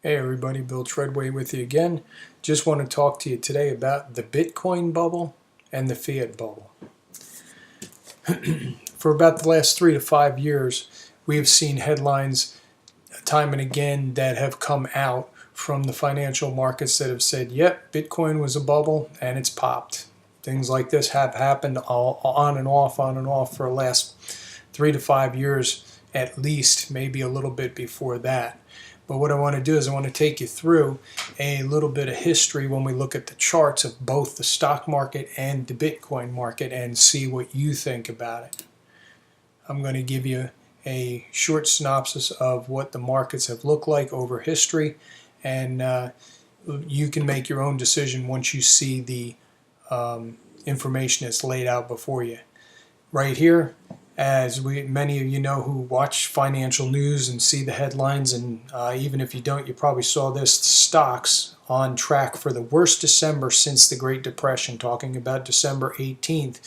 Hey everybody, Bill Treadway with you again. Just want to talk to you today about the Bitcoin bubble and the Fiat bubble. For about the last 3 to 5 years, we have seen headlines time and again that have come out from the financial markets that have said, yep, Bitcoin was a bubble and it's popped. Things like this have happened on and off for the last 3 to 5 years at least, maybe a little bit before that. But what I want to do is I want to take you through a little bit of history when we look at the charts of both the stock market and the Bitcoin market and see what you think about it. I'm going to give you a short synopsis of what the markets have looked like over history, and you can make your own decision once you see the information that's laid out before you. Right here, as many of you know who watch financial news and see the headlines, and even if you don't, you probably saw this, stocks on track for the worst December since the Great Depression, talking about December 18th,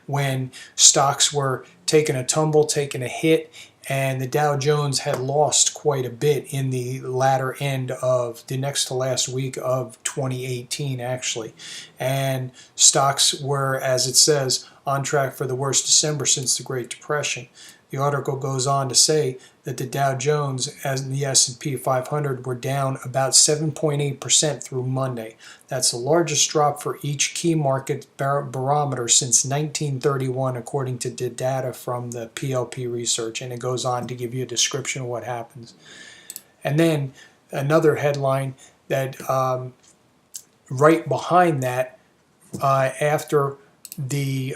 when stocks were taking a tumble, taking a hit, and the Dow Jones had lost quite a bit in the latter end of the next to last week of 2018, actually. And stocks were, as it says, on track for the worst December since the Great Depression. The article goes on to say that the Dow Jones and the S&P 500 were down about 7.8% through Monday. That's the largest drop for each key market barometer since 1931, according to the data from the PLP research. And it goes on to give you a description of what happens. And then another headline that right behind that, after the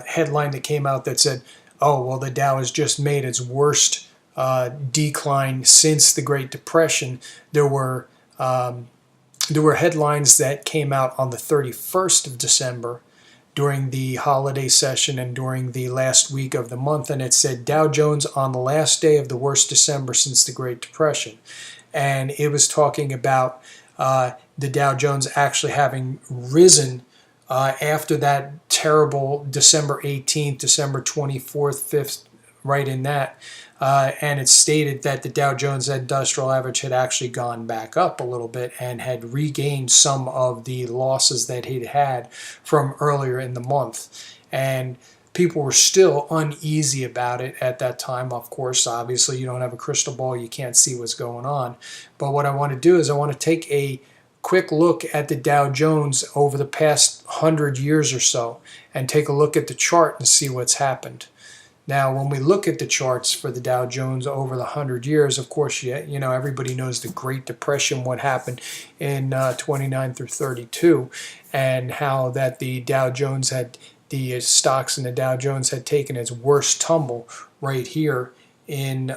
headline that came out that said, oh, well, the Dow has just made its worst decline since the Great Depression, there were headlines that came out on the 31st of December during the holiday session and during the last week of the month, and it said Dow Jones on the last day of the worst December since the Great Depression. And it was talking about the Dow Jones actually having risen after that terrible December 18th, December 24th, 5th, right in that. And it stated that the Dow Jones Industrial Average had actually gone back up a little bit and had regained some of the losses that he'd had from earlier in the month. And people were still uneasy about it at that time. Of course, obviously, you don't have a crystal ball, you can't see what's going on. But what I want to do is I want to take a quick look at the Dow Jones over the past 100 years or so and take a look at the chart and see what's happened. Now, when we look at the charts for the Dow Jones over the 100 years, of course, you know, everybody knows the Great Depression, what happened in 29 through 32, and how that the Dow Jones had, the stocks in the Dow Jones had taken its worst tumble right here in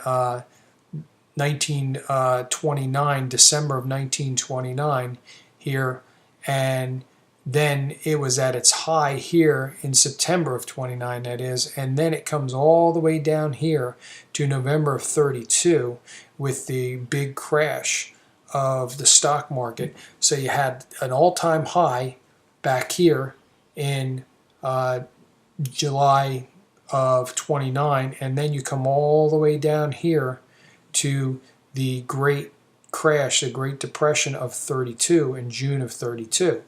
1929, December of 1929 here, and then it was at its high here in September of 29, that is, and then it comes all the way down here to November of 32 with the big crash of the stock market. So you had an all-time high back here in July of 29, and then you come all the way down here to the Great Crash, the Great Depression of 32 in June of 32.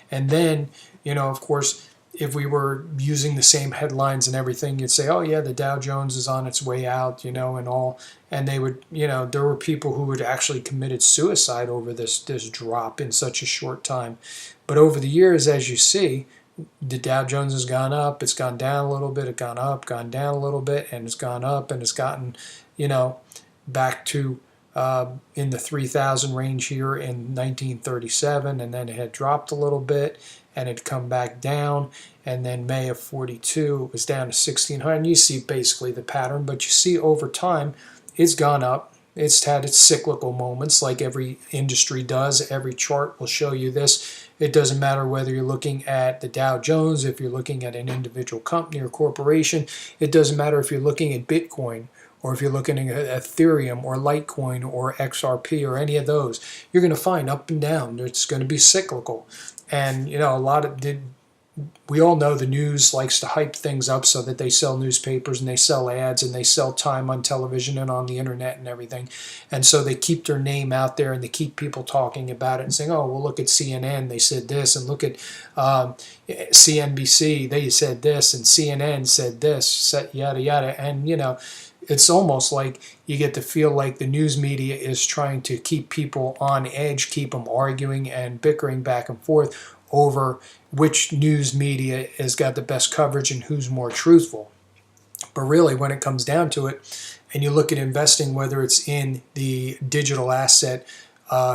And then, you know, of course, if we were using the same headlines and everything, you'd say, oh yeah, the Dow Jones is on its way out, you know, and all. And they would, you know, there were people who had actually committed suicide over this drop in such a short time. But over the years, as you see, the Dow Jones has gone up, it's gone down a little bit, it's gone up, gone down a little bit, and it's gone up, and it's gotten, you know, back to in the 3,000 range here in 1937, and then it had dropped a little bit and it come back down, and then May of 42 it was down to 1,600. You see basically the pattern, but you see over time it's gone up. It's had its cyclical moments like every industry does. Every chart will show you this. It doesn't matter whether you're looking at the Dow Jones, if you're looking at an individual company or corporation. It doesn't matter if you're looking at Bitcoin, or if you're looking at Ethereum or Litecoin or XRP or any of those. You're going to find up and down. It's going to be cyclical. And, you know, a lot of we all know the news likes to hype things up so that they sell newspapers and they sell ads and they sell time on television and on the internet and everything. And so they keep their name out there and they keep people talking about it and saying, oh, well, look at CNN, they said this, and look at CNBC, they said this, and CNN said this, yada, yada. And, it's almost like you get to feel like the news media is trying to keep people on edge, keep them arguing and bickering back and forth over which news media has got the best coverage and who's more truthful. But really, when it comes down to it, and you look at investing, whether it's in the digital asset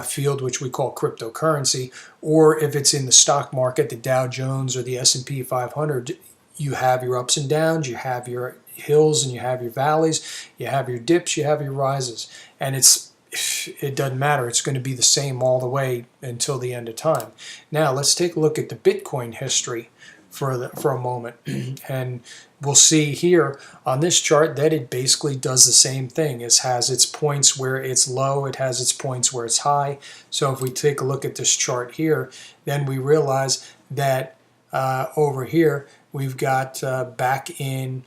field, which we call cryptocurrency, or if it's in the stock market, the Dow Jones or the S&P 500, you have your ups and downs, you have your hills and you have your valleys, you have your dips, you have your rises, and it doesn't matter. It's going to be the same all the way until the end of time. Now let's take a look at the Bitcoin history for a moment, and we'll see here on this chart that it basically does the same thing. It has its points where it's low, it has its points where it's high. So if we take a look at this chart here, then we realize that over here we've got back in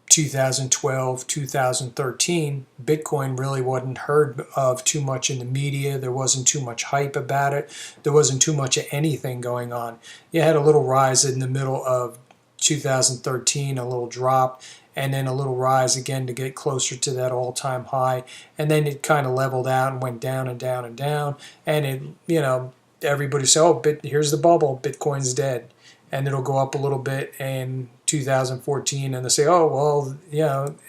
2012, 2013, Bitcoin really wasn't heard of too much in the media. There wasn't too much hype about it. There wasn't too much of anything going on. You had a little rise in the middle of 2013, a little drop, and then a little rise again to get closer to that all-time high. And then it kind of leveled out and went down and down and down. And it, everybody said, oh, here's the bubble, Bitcoin's dead. And it'll go up a little bit in 2014, and they say, oh, well,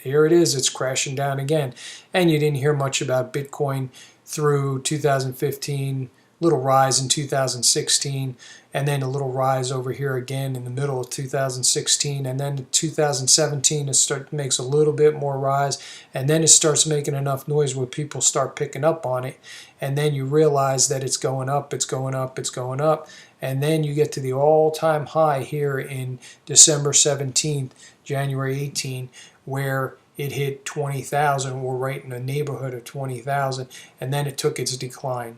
here it is, it's crashing down again. And you didn't hear much about Bitcoin through 2015, little rise in 2016, and then a little rise over here again in the middle of 2016, and then in 2017 it makes a little bit more rise, and then it starts making enough noise where people start picking up on it, and then you realize that it's going up, it's going up, it's going up, and then you get to the all-time high here in December 17th, January 18, where it hit 20,000. We're right in the neighborhood of 20,000, and then it took its decline.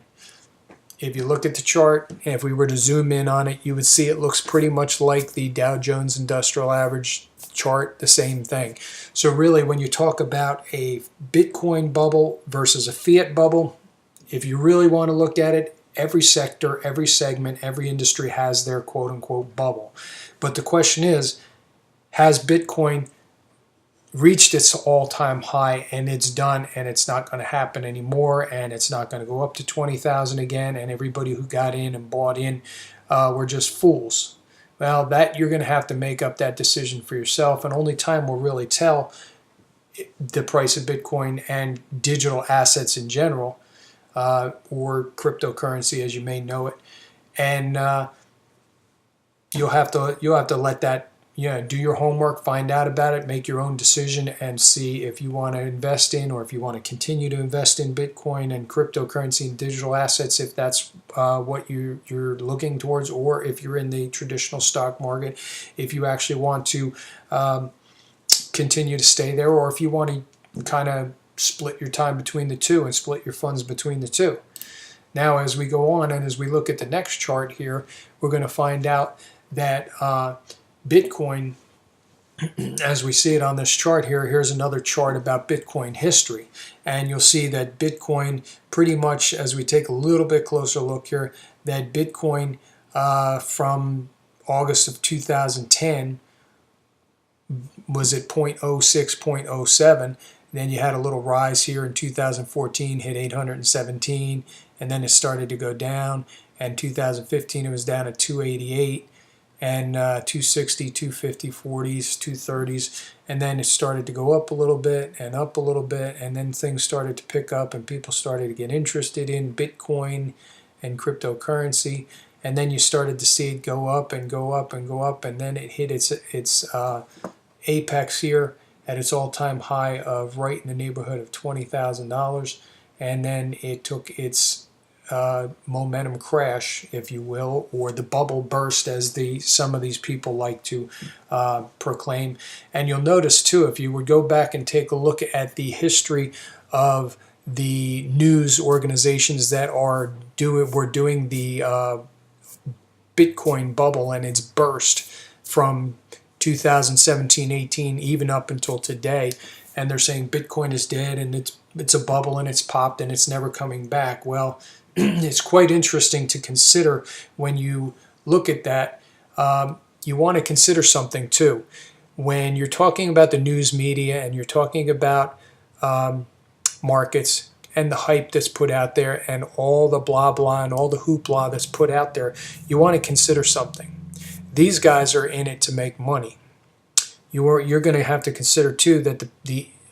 If you look at the chart, and if we were to zoom in on it, you would see it looks pretty much like the Dow Jones Industrial Average chart, the same thing. So really, when you talk about a Bitcoin bubble versus a Fiat bubble, if you really want to look at it, every sector, every segment, every industry has their quote-unquote bubble. But the question is, has Bitcoin reached its all-time high and it's done and it's not going to happen anymore and it's not going to go up to 20,000 again and everybody who got in and bought in were just fools? Well, that you're going to have to make up that decision for yourself, and only time will really tell the price of Bitcoin and digital assets in general, or cryptocurrency as you may know it, and you'll have to let that, do your homework, find out about it, make your own decision, and see if you want to invest in, or if you want to continue to invest in Bitcoin and cryptocurrency and digital assets, if that's what you're looking towards, or if you're in the traditional stock market, if you actually want to continue to stay there, or if you want to kind of split your time between the two and split your funds between the two. Now, as we go on and as we look at the next chart here, we're going to find out that Bitcoin, as we see it on this chart here, here's another chart about Bitcoin history. And you'll see that Bitcoin pretty much, as we take a little bit closer look here, that Bitcoin from August of 2010 was at 0.06, 0.07. Then you had a little rise here in 2014, hit 817, and then it started to go down. And 2015 it was down at 288, and 260, 250, 40s, 230s, and then it started to go up a little bit and up a little bit, and then things started to pick up and people started to get interested in Bitcoin and cryptocurrency, and then you started to see it go up and go up and go up, and then it hit its apex here at its all-time high of right in the neighborhood of $20,000, and then it took its momentum crash, if you will, or the bubble burst, as some of these people like to proclaim. And you'll notice too, if you would go back and take a look at the history of the news organizations that were doing the Bitcoin bubble, and it's burst from 2017, 18, even up until today. And they're saying Bitcoin is dead and it's a bubble and it's popped and it's never coming back. Well, it's quite interesting to consider when you look at that. You want to consider something too. When you're talking about the news media and you're talking about markets and the hype that's put out there and all the blah blah and all the hoopla that's put out there, you want to consider something. These guys are in it to make money. You're going to have to consider too that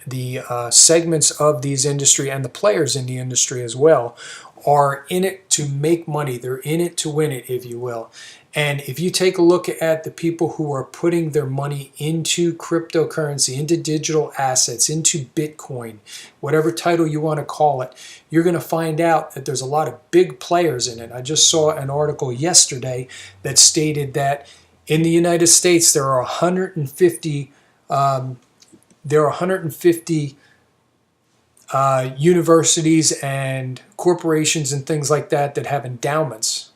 the segments of these industry and the players in the industry as well are in it to make money. They're in it to win it, if you will. And if you take a look at the people who are putting their money into cryptocurrency, into digital assets, into Bitcoin, whatever title you want to call it, you're going to find out that there's a lot of big players in it. I just saw an article yesterday that stated that in the United States there are 150 universities and corporations and things like that that have endowments.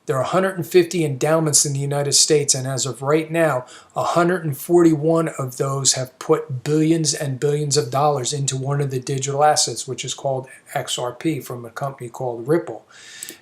There are 150 endowments in the United States, and as of right now, 141 of those have put billions and billions of dollars into one of the digital assets, which is called XRP, from a company called Ripple.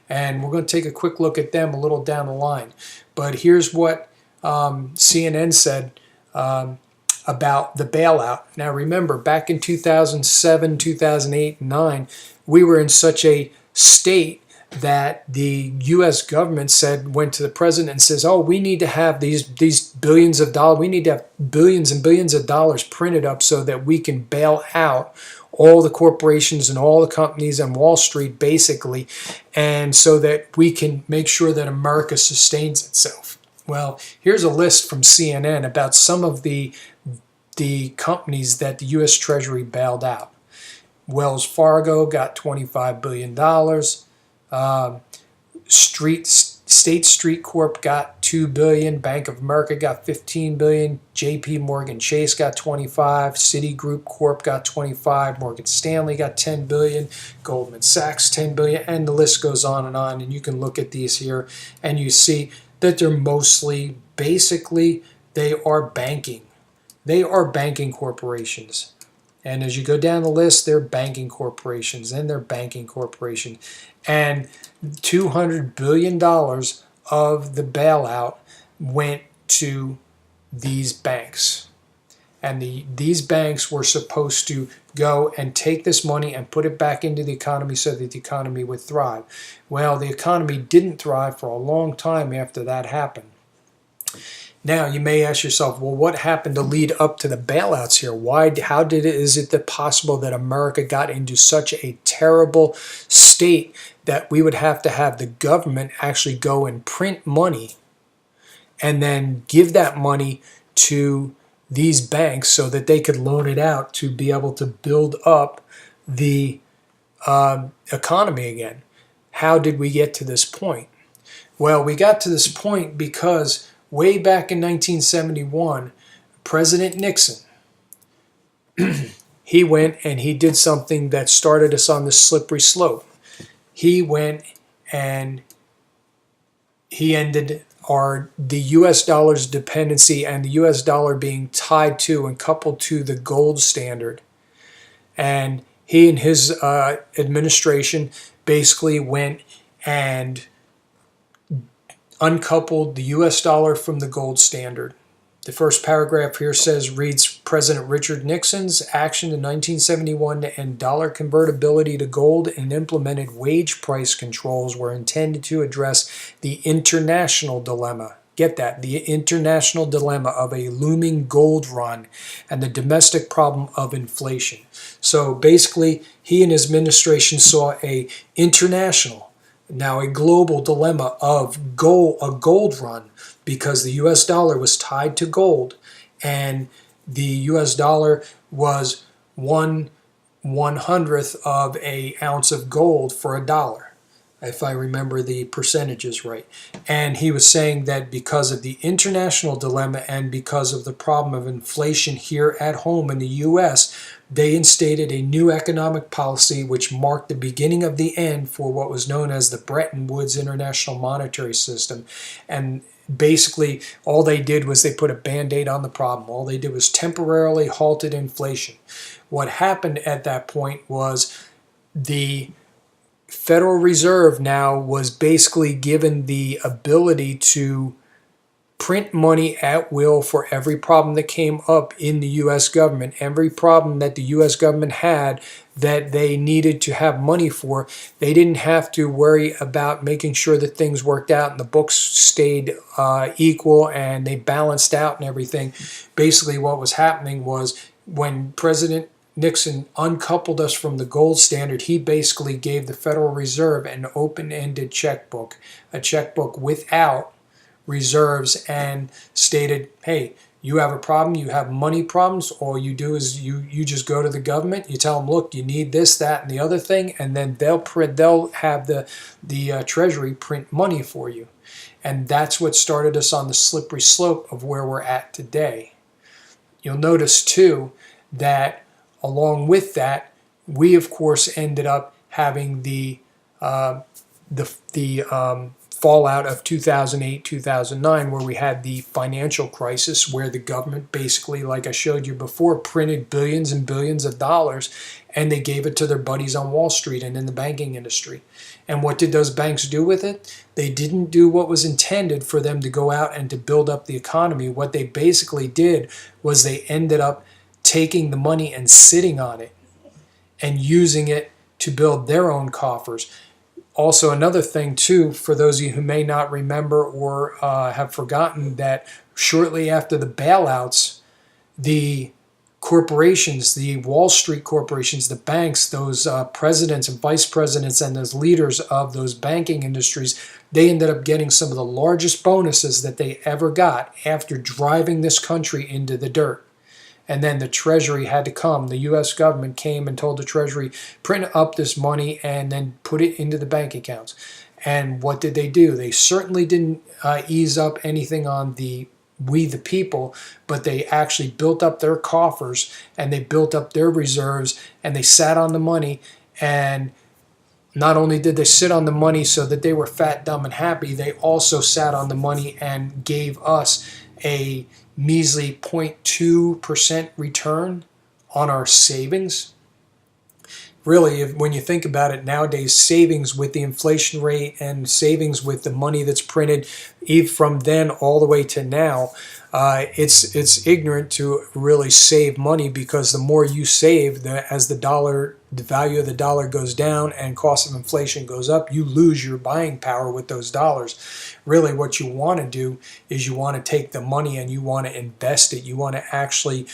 And we're going to take a quick look at them a little down the line. But here's what CNN said about the bailout. Now remember, back in 2007, 2008, and 2009, we were in such a state that the U.S. government went to the president and says, oh, we need to have these billions of dollars, we need to have billions and billions of dollars printed up so that we can bail out all the corporations and all the companies on Wall Street, basically, and so that we can make sure that America sustains itself. Well, here's a list from CNN about some of the companies that the U.S. Treasury bailed out. Wells Fargo got $25 billion. State Street Corp got $2 billion. Bank of America got $15 billion. J.P. Morgan Chase got $25. Citigroup Corp got $25. Morgan Stanley got $10 billion. Goldman Sachs $10 billion, and the list goes on. And you can look at these here, and you see that they're mostly, basically, they are banking. They are banking corporations. And as you go down the list, they're banking corporations, and they're banking corporations. And $200 billion of the bailout went to these banks. And these banks were supposed to go and take this money and put it back into the economy so that the economy would thrive. Well, the economy didn't thrive for a long time after that happened. Now, you may ask yourself, well, what happened to lead up to the bailouts here? Is it possible that America got into such a terrible state that we would have to have the government actually go and print money and then give that money to these banks so that they could loan it out to be able to build up the economy again? How did we get to this point? Well, we got to this point because way back in 1971, President Nixon, he went and he did something that started us on this slippery slope. He went and he ended the U.S. dollar's dependency and the U.S. dollar being tied to and coupled to the gold standard. And he and his administration basically went and uncoupled the U.S. dollar from the gold standard. The first paragraph here reads, President Richard Nixon's action in 1971 to end dollar convertibility to gold and implemented wage price controls were intended to address the international dilemma. Get that, the international dilemma of a looming gold run and the domestic problem of inflation. So basically, he and his administration saw a global dilemma of a gold run, because the U.S. dollar was tied to gold, and the U.S. dollar was 1/100th of an ounce of gold for $1. if I remember the percentages right. And he was saying that because of the international dilemma and because of the problem of inflation here at home in the U.S., they instated a new economic policy which marked the beginning of the end for what was known as the Bretton Woods International Monetary System. And basically, all they did was they put a Band-Aid on the problem. All they did was temporarily halted inflation. What happened at that point was the Federal Reserve now was basically given the ability to print money at will for every problem that came up in the U.S. government, every problem that the U.S. government had that they needed to have money for. They didn't have to worry about making sure that things worked out and the books stayed equal and they balanced out and everything. Basically, what was happening was when President Nixon uncoupled us from the gold standard, he basically gave the Federal Reserve an open-ended checkbook, a checkbook without reserves, and stated, hey, you have a problem, you have money problems, all you do is you just go to the government, you tell them, look, you need this, that, and the other thing, and then they'll have the Treasury print money for you. And that's what started us on the slippery slope of where we're at today. You'll notice, too, that along with that, we of course ended up having the fallout of 2008, 2009, where we had the financial crisis, where the government basically, like I showed you before, printed billions and billions of dollars, and they gave it to their buddies on Wall Street and in the banking industry. And what did those banks do with it? They didn't do what was intended for them to go out and to build up the economy. What they basically did was they ended up taking the money and sitting on it and using it to build their own coffers. Also, another thing, too, for those of you who may not remember or have forgotten, that shortly after the bailouts, the corporations, the Wall Street corporations, the banks, those presidents and vice presidents and those leaders of those banking industries, they ended up getting some of the largest bonuses that they ever got after driving this country into the dirt. And then the Treasury had to come. The U.S. government came and told the Treasury, print up this money and then put it into the bank accounts. And what did they do? They certainly didn't ease up anything on we the people, but they actually built up their coffers and they built up their reserves and they sat on the money. And not only did they sit on the money so that they were fat, dumb, and happy, they also sat on the money and gave us a measly 0.2% return on our savings. Really, when you think about it nowadays, savings with the inflation rate and savings with the money that's printed, even from then all the way to now, it's ignorant to really save money, because the more you save, as the value of the dollar goes down and cost of inflation goes up, you lose your buying power with those dollars. Really, what you want to do is you want to take the money and you want to invest it. You want to actually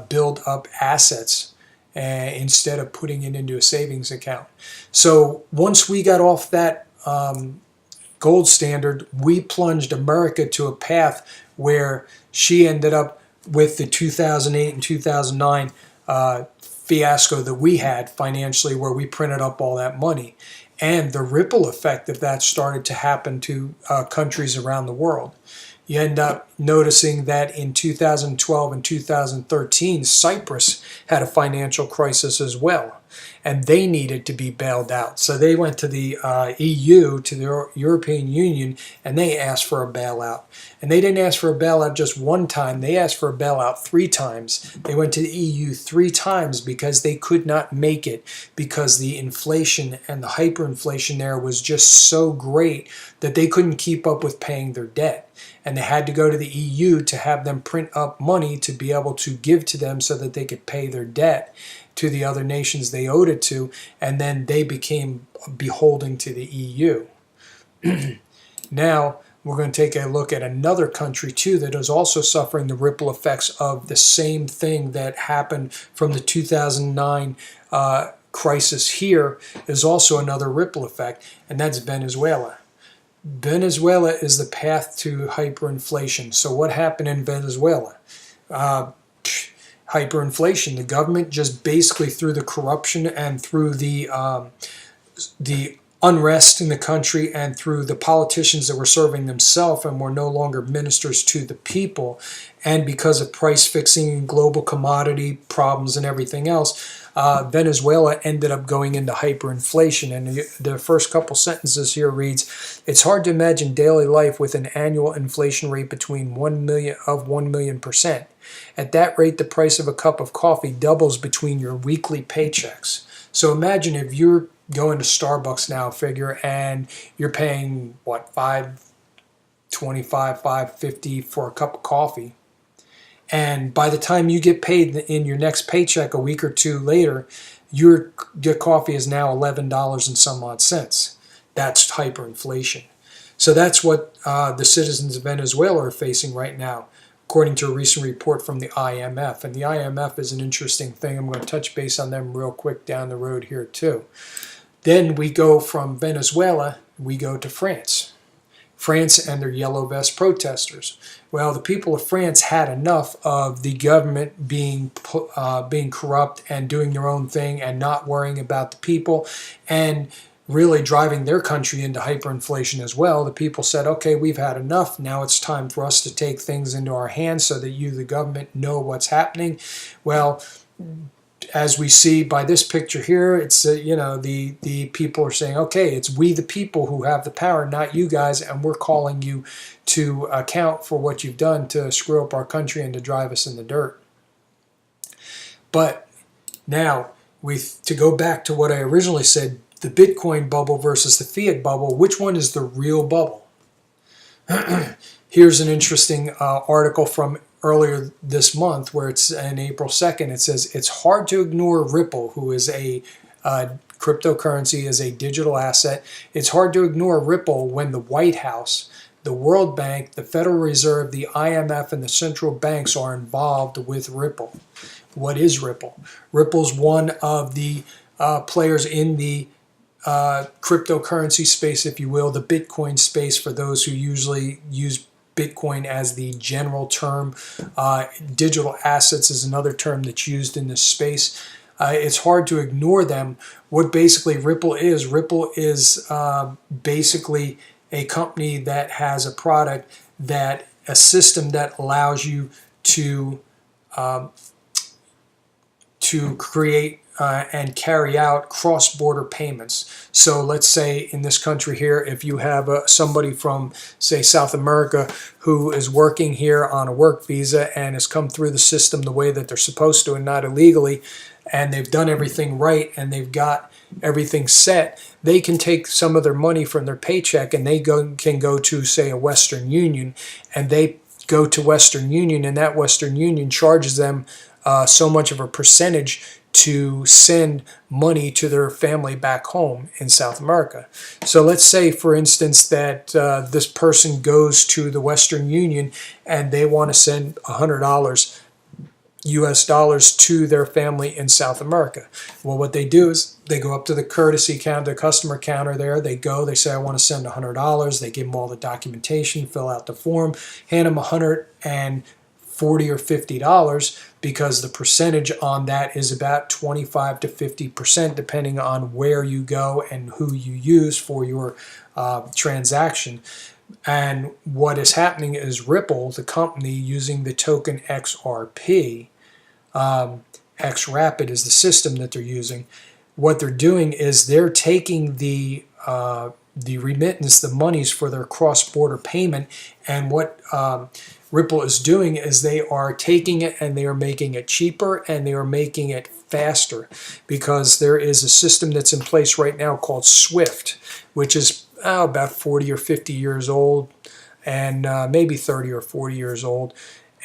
build up assets instead of putting it into a savings account. So once we got off that gold standard, we plunged America to a path where she ended up with the 2008 and 2009 fiasco that we had financially, where we printed up all that money. And the ripple effect of that started to happen to countries around the world. You end up noticing that in 2012 and 2013, Cyprus had a financial crisis as well, and they needed to be bailed out. So they went to the EU, to the European Union, and they asked for a bailout. And they didn't ask for a bailout just one time. They asked for a bailout 3 times. They went to the EU 3 times because they could not make it, because the inflation and the hyperinflation there was just so great that they couldn't keep up with paying their debt. And they had to go to the EU to have them print up money to be able to give to them so that they could pay their debt to the other nations they owed it to, and then they became beholden to the EU. Now, we're going to take a look at another country, too, that is also suffering the ripple effects of the same thing that happened from the 2009 crisis here. Is also another ripple effect, and that's Venezuela. Venezuela is the path to hyperinflation. So what happened in Venezuela? Hyperinflation. The government just basically, through the corruption and through the unrest in the country and through the politicians that were serving themselves and were no longer ministers to the people, and because of price fixing and global commodity problems and everything else, Venezuela ended up going into hyperinflation. And the first couple sentences here reads, "It's hard to imagine daily life with an annual inflation rate between 1 million%. At that rate, the price of a cup of coffee doubles between your weekly paychecks." So imagine if you're going to Starbucks now, figure, and you're paying what, $5.25, $5.50 for a cup of coffee. And by the time you get paid in your next paycheck a week or two later, your coffee is now $11 and some odd cents. That's hyperinflation. So that's what the citizens of Venezuela are facing right now, according to a recent report from the IMF. And the IMF is an interesting thing. I'm going to touch base on them real quick down the road here too. Then we go from Venezuela, we go to France. France and their yellow vest protesters. Well, the people of France had enough of the government being corrupt and doing their own thing and not worrying about the people and really driving their country into hyperinflation as well. The people said, okay, we've had enough. Now it's time for us to take things into our hands so that you, the government, know what's happening. Well, as we see by this picture here, it's the people are saying, okay, it's we the people who have the power, not you guys, and we're calling you to account for what you've done to screw up our country and to drive us in the dirt. But now, to go back to what I originally said, the Bitcoin bubble versus the Fiat bubble, which one is the real bubble? Here's an interesting article from earlier this month, where it's on April 2nd. It says, it's hard to ignore Ripple, who is a cryptocurrency, is a digital asset. It's hard to ignore Ripple when the White House, the World Bank, the Federal Reserve, the IMF, and the central banks are involved with Ripple. What is Ripple? Ripple's one of the players in the cryptocurrency space, if you will, the Bitcoin space, for those who usually use Bitcoin as the general term. Digital assets is another term that's used in this space. It's hard to ignore them. What basically Ripple is basically a company that has a product, that a system that allows you to create and carry out cross-border payments. So let's say in this country here, if you have somebody from, say, South America who is working here on a work visa and has come through the system the way that they're supposed to and not illegally, and they've done everything right and they've got everything set, they can take some of their money from their paycheck and they can go to, say, a Western Union, and they go to Western Union, and that Western Union charges them so much of a percentage to send money to their family back home in South America. So let's say, for instance, that this person goes to the Western Union and they want to send $100 US dollars to their family in South America. Well, what they do is they go up to the courtesy counter, the customer counter there. They say, I want to send $100. They give them all the documentation, fill out the form, hand them $140 or $50, because the percentage on that is about 25 to 50%, depending on where you go and who you use for your transaction. And what is happening is Ripple, the company, using the token XRP, XRapid is the system that they're using. What they're doing is they're taking the remittance, the monies for their cross-border payment, and what Ripple is doing is they are taking it and they are making it cheaper and they are making it faster, because there is a system that's in place right now called SWIFT, which is about 40 or 50 years old, and maybe 30 or 40 years old.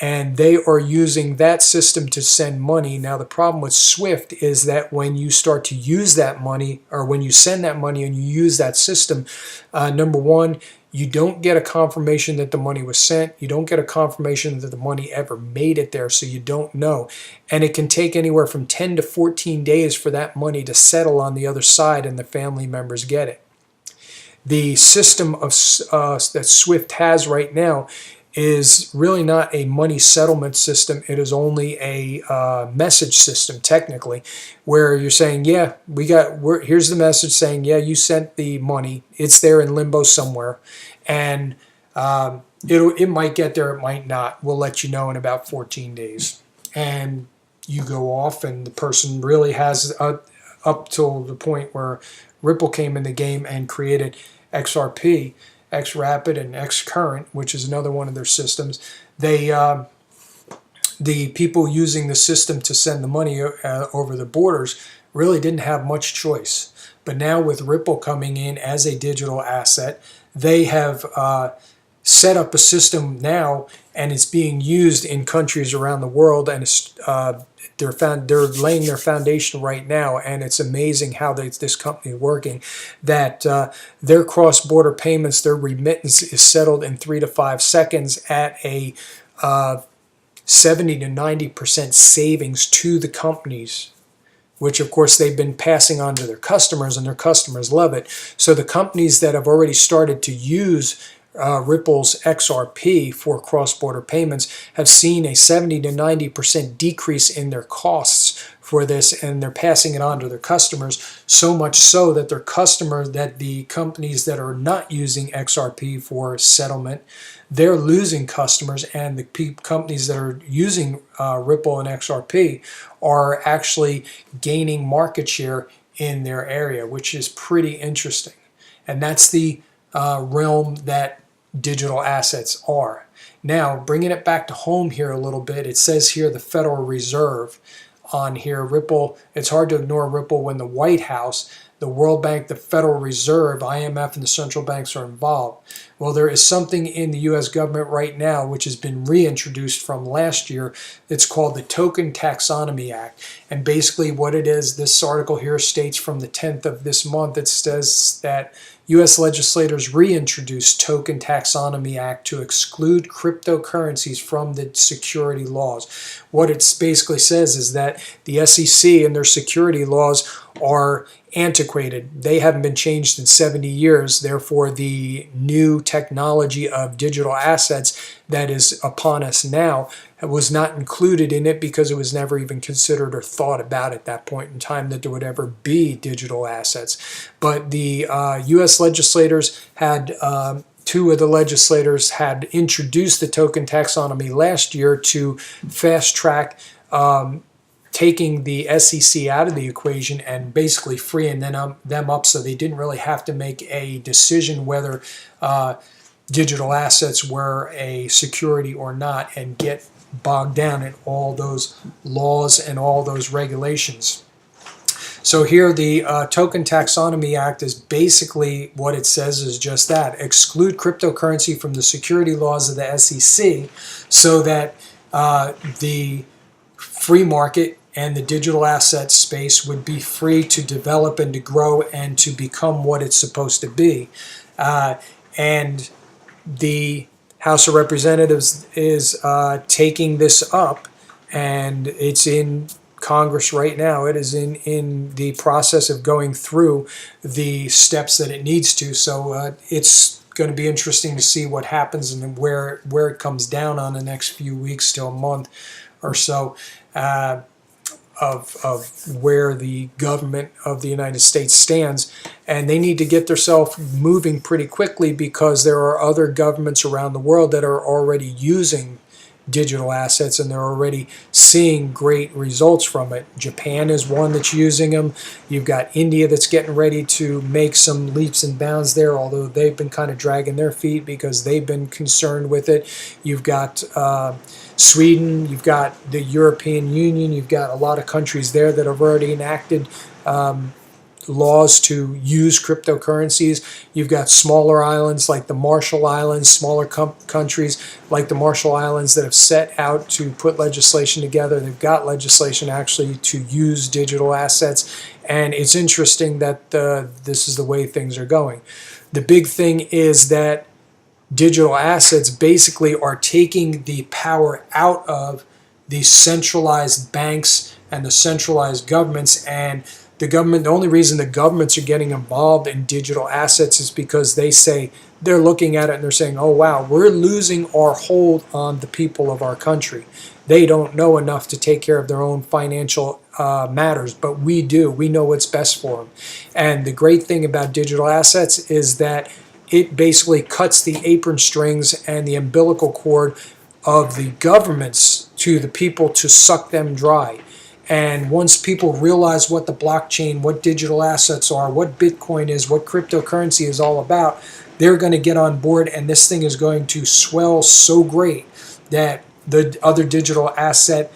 And they are using that system to send money. Now, the problem with SWIFT is that when you start to use that money, or when you send that money and you use that system, number one, you don't get a confirmation that the money was sent. You don't get a confirmation that the money ever made it there, so you don't know. And it can take anywhere from 10 to 14 days for that money to settle on the other side and the family members get it. The system of that SWIFT has right now is really not a money settlement system. It is only a message system, technically, where you're saying, yeah, here's the message saying, yeah, you sent the money. It's there in limbo somewhere, and it might get there, it might not. We'll let you know in about 14 days. And you go off, and the person really has up till the point where Ripple came in the game and created XRP, XRapid, and XCurrent, which is another one of their systems. The people using the system to send the money over the borders really didn't have much choice. But now with Ripple coming in as a digital asset, they have set up a system now, and it's being used in countries around the world, and they're laying their foundation right now, and it's amazing how this company is working, that their cross-border payments, their remittance is settled in 3 to 5 seconds at a 70 to 90% savings to the companies, which of course they've been passing on to their customers, and their customers love it. So the companies that have already started to use Ripple's XRP for cross-border payments have seen a 70 to 90% decrease in their costs for this, and they're passing it on to their customers, so much so that the companies that are not using XRP for settlement, they're losing customers, and the companies that are using Ripple and XRP are actually gaining market share in their area, which is pretty interesting. And that's the realm that digital assets are. Now, bringing it back to home here a little bit, it says here the Federal Reserve on here. Ripple, it's hard to ignore Ripple when the White House, the World Bank, the Federal Reserve, IMF, and the central banks are involved. Well, there is something in the U.S. government right now which has been reintroduced from last year. It's called the Token Taxonomy Act. And basically what it is, this article here states from the 10th of this month, it says that U.S. legislators reintroduced Token Taxonomy Act to exclude cryptocurrencies from the security laws. What it basically says is that the SEC and their security laws are antiquated. They haven't been changed in 70 years. Therefore, the new technology of digital assets that is upon us now was not included in it because it was never even considered or thought about at that point in time that there would ever be digital assets. But the U.S. legislators had two of the legislators had introduced the token taxonomy last year to fast track taking the SEC out of the equation and basically freeing them up so they didn't really have to make a decision whether digital assets were a security or not and get bogged down in all those laws and all those regulations. So here the Token Taxonomy Act is basically what it says is just that. Exclude cryptocurrency from the security laws of the SEC so that the free market and the digital asset space would be free to develop and to grow and to become what it's supposed to be. And the House of Representatives is taking this up, and it's in Congress right now. It is in the process of going through the steps that it needs to. So it's going to be interesting to see what happens and where it comes down on the next few weeks to a month or so. Of where the government of the United States stands, and they need to get themselves moving pretty quickly because there are other governments around the world that are already using digital assets and they're already seeing great results from it. Japan is one that's using them. You've got India that's getting ready to make some leaps and bounds there, although they've been kind of dragging their feet because they've been concerned with it. You've got Sweden, you've got the European Union, you've got a lot of countries there that have already enacted laws to use cryptocurrencies. You've got smaller islands like the Marshall Islands, smaller countries like the Marshall Islands that have set out to put legislation together. They've got legislation actually to use digital assets, and it's interesting that this is the way things are going. The big thing is that digital assets basically are taking the power out of the centralized banks and the centralized governments, and the only reason the governments are getting involved in digital assets is because they're looking at it and they're saying, oh wow, we're losing our hold on the people of our country. They don't know enough to take care of their own financial matters, but we do. We know what's best for them. And the great thing about digital assets is that it basically cuts the apron strings and the umbilical cord of the governments to the people to suck them dry. And once people realize what the blockchain, what digital assets are, what Bitcoin is, what cryptocurrency is all about, they're going to get on board, and this thing is going to swell so great that the other digital asset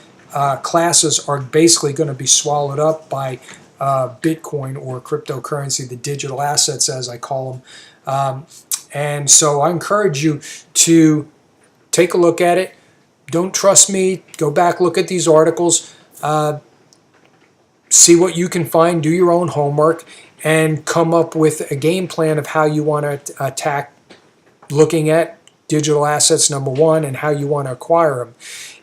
classes are basically going to be swallowed up by Bitcoin or cryptocurrency, the digital assets as I call them. And so I encourage you to take a look at it. Don't trust me. Go back, look at these articles. See what you can find, do your own homework, and come up with a game plan of how you want to attack looking at digital assets, number one, and how you want to acquire them.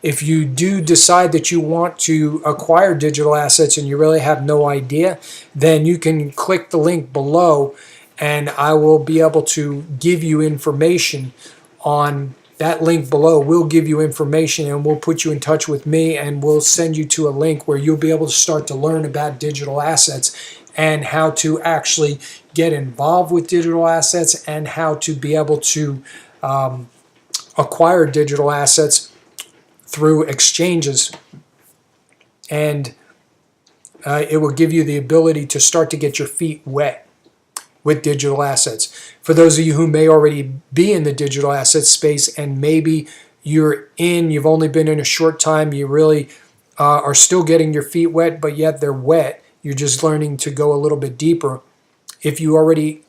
If you do decide that you want to acquire digital assets and you really have no idea, then you can click the link below and I will be able to give you information on that link below. Will give you information and we'll put you in touch with me and we'll send you to a link where you'll be able to start to learn about digital assets and how to actually get involved with digital assets and how to be able to acquire digital assets through exchanges. And it will give you the ability to start to get your feet wet with digital assets. For those of you who may already be in the digital asset space and maybe you've only been in a short time, you really are still getting your feet wet, but yet they're wet. You're just learning to go a little bit deeper. If you already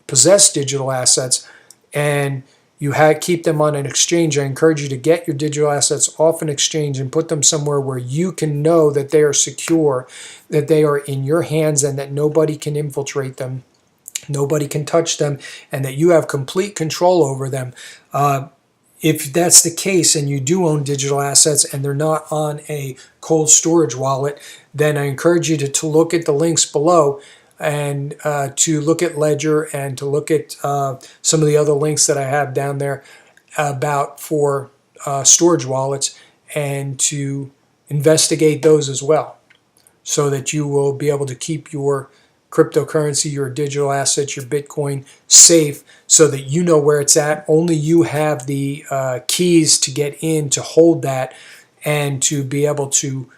possess digital assets and you keep them on an exchange, I encourage you to get your digital assets off an exchange and put them somewhere where you can know that they are secure, that they are in your hands and that nobody can infiltrate them. Nobody can touch them, and that you have complete control over them. If that's the case and you do own digital assets and they're not on a cold storage wallet, then I encourage you to look at the links below and to look at Ledger and to look at some of the other links that I have down there for storage wallets, and to investigate those as well so that you will be able to keep your cryptocurrency, your digital assets, your Bitcoin safe so that you know where it's at. Only you have the keys to get in to hold that and to be able to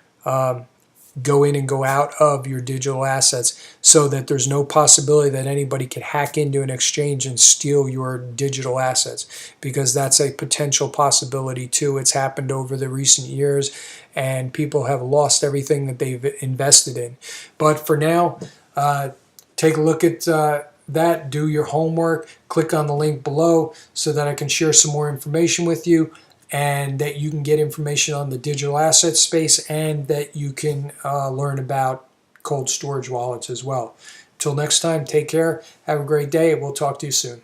go in and go out of your digital assets so that there's no possibility that anybody could hack into an exchange and steal your digital assets, because that's a potential possibility too. It's happened over the recent years and people have lost everything that they've invested in. But for now, take a look at that, do your homework, click on the link below so that I can share some more information with you and that you can get information on the digital asset space and that you can learn about cold storage wallets as well. Till next time, take care, have a great day, and we'll talk to you soon.